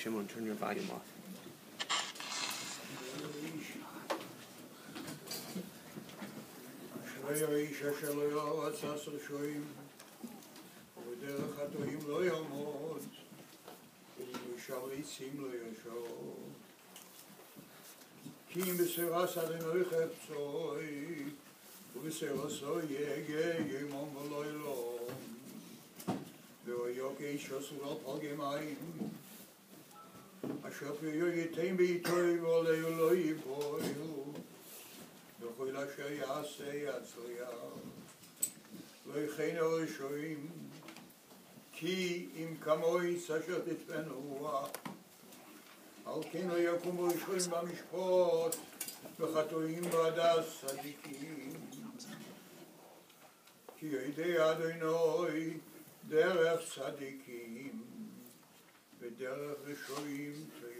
Shimon, turn your volume off. האיש אשר לא רצה שועים ובדרך הטועים לא יעמוד ובשריצים לא ישור כי אם בסירס אדוני חפצוי ובסירסו יגה ימום ולא ילום ואויו כאיש אסורו פלגמיים אשר פיו ייתן בעיתוי ועולהו לא ייפויו וכל אשר יעשה יצליח לא יכנו רשעים כי אם כמויס אשר תצפן רוח על כן לא יקומו רשעים במשפט וחטאים בהדס צדיקים כי יודע אדוני דרך צדיקים ודרך רשעים תוירי.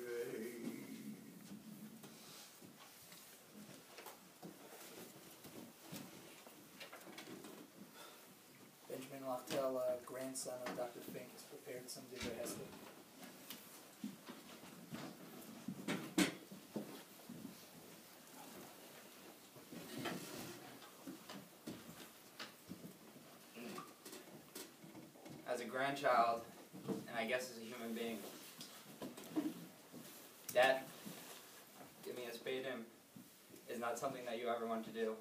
Benjamin Lachtel, grandson of Dr. Fink, has prepared some Divrei Hesped. As a grandchild, and I guess as a human being, Dad, giving a spadum is not something that you ever want to do.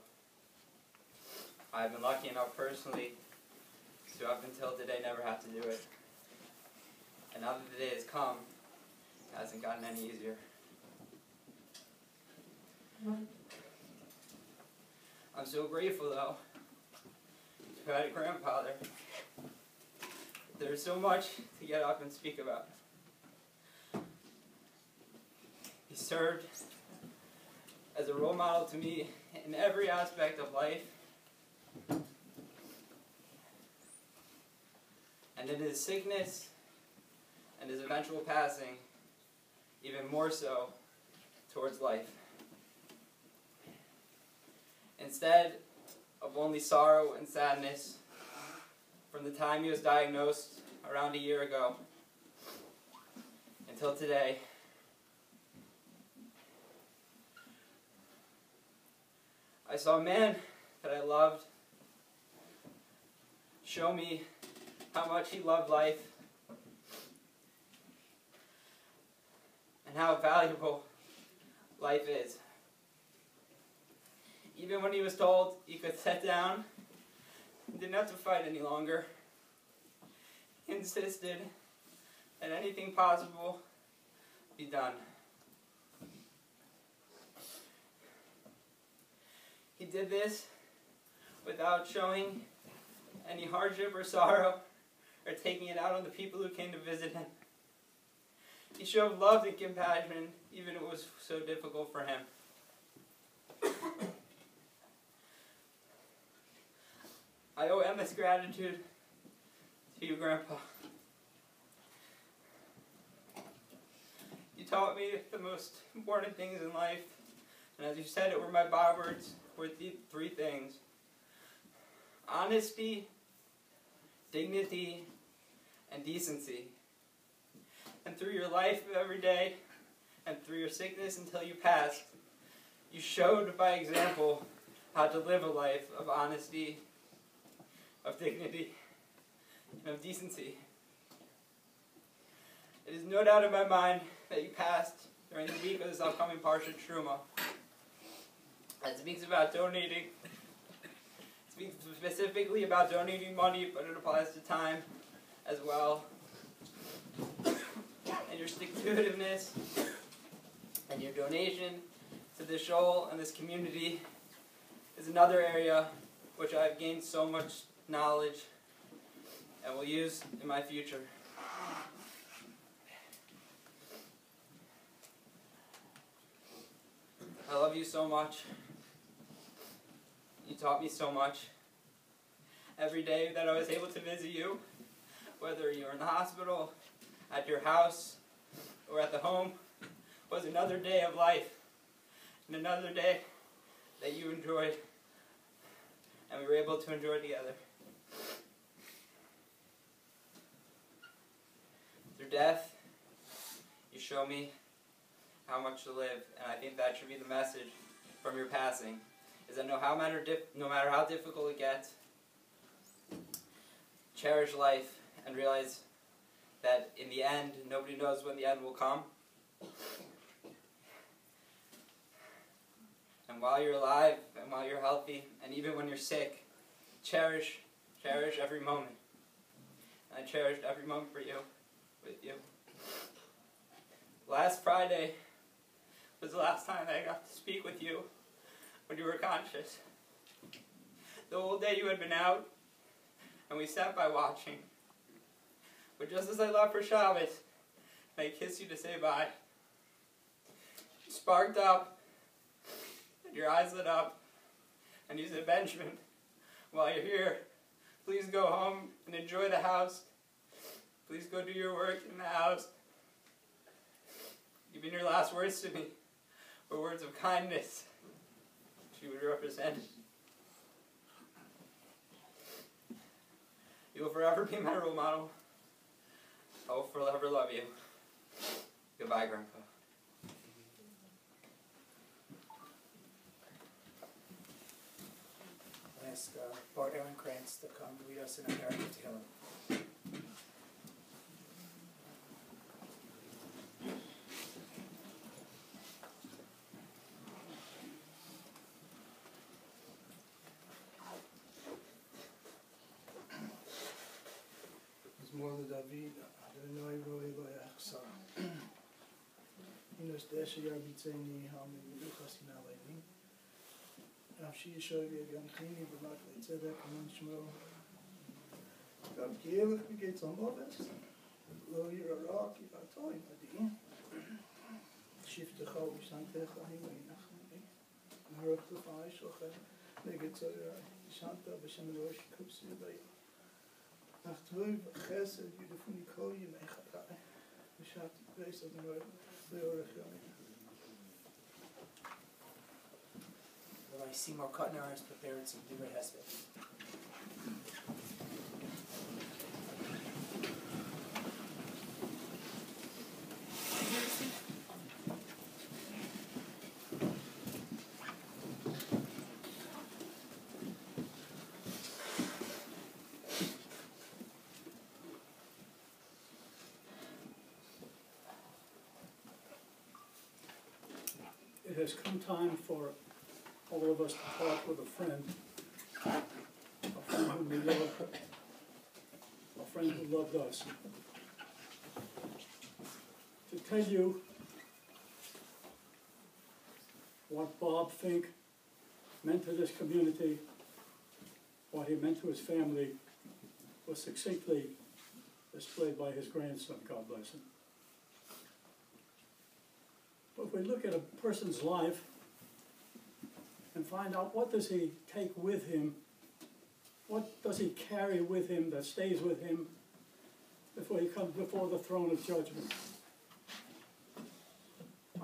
I've been lucky enough personally to up until today never have to do it. And now that the day has come, it hasn't gotten any easier. I'm so grateful though to have had a grandfather. There's so much to get up and speak about. He served as a role model to me in every aspect of life. And in his sickness and his eventual passing, even more so towards life. Instead of only sorrow and sadness, from the time he was diagnosed around a year ago until today, I saw a man that I loved show me how much he loved life and how valuable life is. Even when he was told he could sit down and didn't have to fight any longer, he insisted that anything possible be done. He did this without showing any hardship or sorrow or taking it out on the people who came to visit him. He showed love and compassion even if it was so difficult for him. I owe endless gratitude to you, Grandpa. You taught me the most important things in life, and as you said, it were my bywords, were the three things: honesty, dignity, and decency. And through your life of every day, and through your sickness until you passed, you showed by example how to live a life of honesty, of dignity, and of decency. It is no doubt in my mind that you passed during the week of this upcoming Parshat Truma. It speaks about donating. It speaks specifically about donating money, but it applies to time as well. And your stick-to-itiveness and your donation to this shul and this community is another area which I've gained so much knowledge and will use in my future. I love you so much. You taught me so much. Every day that I was able to visit you, whether you were in the hospital, at your house, or at the home, was another day of life, and another day that you enjoyed, and we were able to enjoy together. Through death, you show me how much to live, and I think that should be the message from your passing, is that no matter how difficult it gets, cherish life and realize that in the end, nobody knows when the end will come. And while you're alive, and while you're healthy, and even when you're sick, cherish every moment. And I cherished every moment for you, with you. Last Friday was the last time that I got to speak with you when you were conscious. The whole day you had been out, and we sat by watching. But just as I left for Shabbos, and I kissed you to say bye, you sparked up, and your eyes lit up, and you said, Benjamin, while you're here, please go home and enjoy the house. Please go do your work in the house. Even your last words to me were words of kindness, which you would represent. You will forever be my role model. I will forever love you. Goodbye, Grandpa. I'll ask Bart Aaron Krantz to come lead us in a narrative together. Mother David, Adonai Roy Loyachsa. Inos Desha Yarbitseni, Hamid Luchasina Lady. Afshi Shogi Ganchini, Banak Tzedek, and Shmo. Gab Kielach begets on Moves. Lo Yeraraki, Atoy, Adi. Shift the Hope, Santecha, Himainach. Narok to Fai Shocha, Negetzoya, Shanta, Bashan Rosh, Kupsi, Bay. Achtuv, Chesed, Yudufuni Koyi, Mechadai, Mishati, Grace of the Lord, Leorachami. Rabbi Seymour Kutner has prepared some Divrei Hesped. It has come time for all of us to part with a friend whom we love, a friend who loved us. To tell you what Bob Fink meant to this community, what he meant to his family, was succinctly displayed by his grandson, God bless him. But if we look at a person's life and find out what does he take with him, what does he carry with him that stays with him before he comes before the throne of judgment,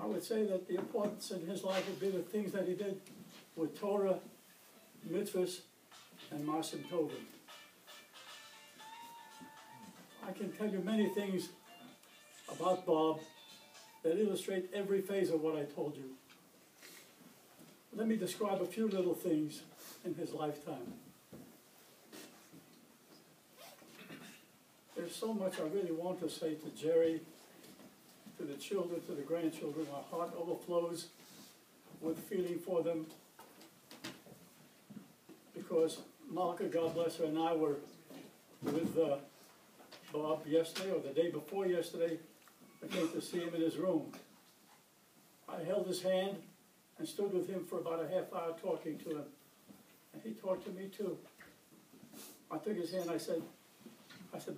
I would say that the importance in his life would be the things that he did with Torah, mitzvahs, and Masim Tovim. I can tell you many things about Bob that illustrate every phase of what I told you. Let me describe a few little things in his lifetime. There's so much I really want to say to Jerry, to the children, to the grandchildren. My heart overflows with feeling for them because Malka, God bless her, and I were with Bob yesterday or the day before yesterday. I came to see him in his room. I held his hand and stood with him for about a half hour talking to him. And he talked to me too. I took his hand, I said,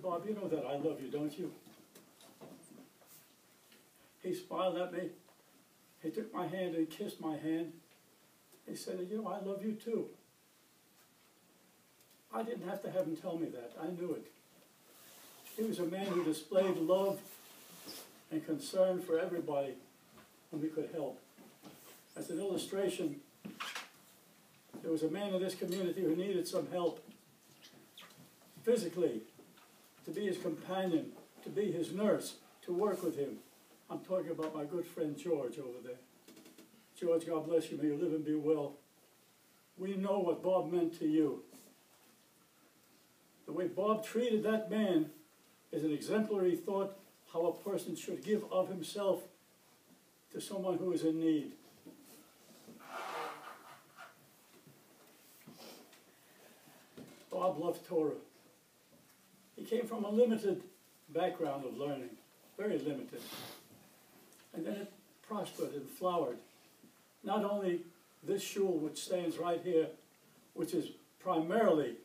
Bob, you know that I love you, don't you? He smiled at me. He took my hand and kissed my hand. He said, you know, I love you too. I didn't have to have him tell me that. I knew it. He was a man who displayed love and concern for everybody whom he could help. As an illustration, there was a man in this community who needed some help physically, to be his companion, to be his nurse, to work with him. I'm talking about my good friend George over there. George, God bless you. May you live and be well. We know what Bob meant to you. The way Bob treated that man is an exemplary thought how a person should give of himself to someone who is in need. Bob loved Torah. He came from a limited background of learning, very limited. And then it prospered and flowered. Not only this shul, which stands right here, which is primarily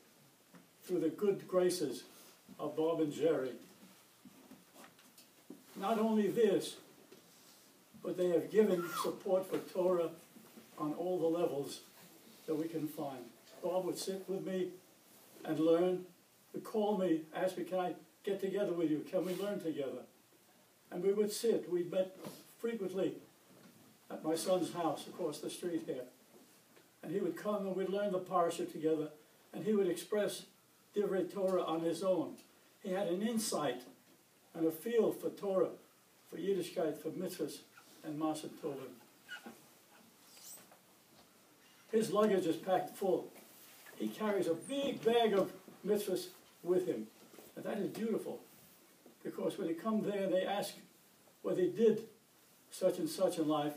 through the good graces of Bob and Jerry. Not only this, but they have given support for Torah on all the levels that we can find. Bob would sit with me and learn, would call me, ask me, can I get together with you? Can we learn together? And we would sit. We met frequently at my son's house across the street here. And he would come and we'd learn the parsha together, and he would express Divrei Torah on his own. He had an insight and a feel for Torah, for Yiddishkeit, for mitzvahs, and Maaseh Tovim. His luggage is packed full. He carries a big bag of mitzvahs with him. And that is beautiful, because when he comes there, they ask what he did such and such in life.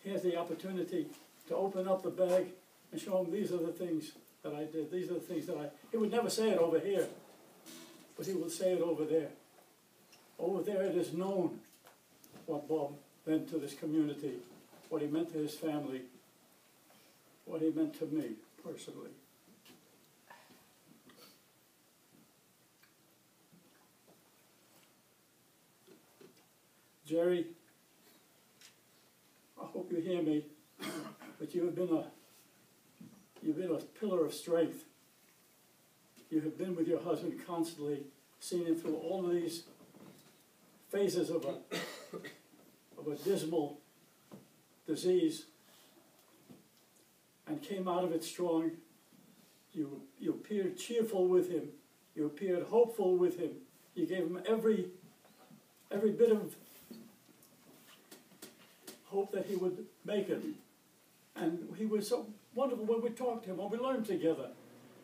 He has the opportunity to open up the bag and show him, these are the things that I did. These are the things that he would never say it over here, but he will say it over there. Over there it is known what Bob meant to this community, what he meant to his family, what he meant to me personally. Jerry, I hope you hear me, but you have been a pillar of strength. You have been with your husband constantly, seen him through all of these phases of a dismal disease, and came out of it strong. You appeared cheerful with him. You appeared hopeful with him. You gave him every bit of hope that he would make it. And he was so wonderful when we talked to him, when we learned together.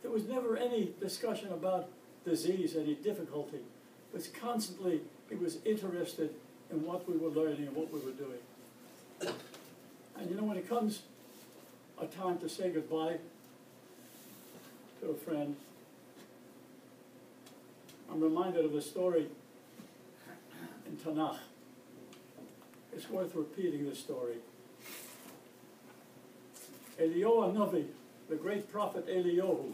There was never any discussion about disease, any difficulty. It was constantly, he was interested in what we were learning and what we were doing. And you know, when it comes a time to say goodbye to a friend, I'm reminded of a story in Tanakh. It's worth repeating this story. Eliyahu Hanavi, the great prophet Eliyahu,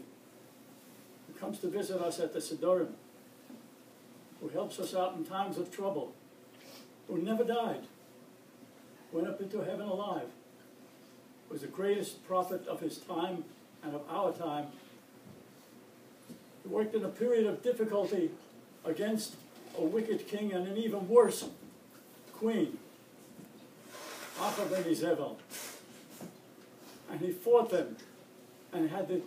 who comes to visit us at the Sidurim, who helps us out in times of trouble, who never died, went up into heaven alive, was the greatest prophet of his time and of our time. He worked in a period of difficulty against a wicked king and an even worse queen, Acha ben Izebel. And he fought them and had the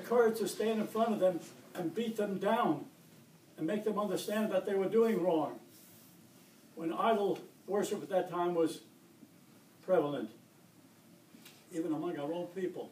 courage to stand in front of them and beat them down and make them understand that they were doing wrong, when idol worship at that time was prevalent, even among our own people.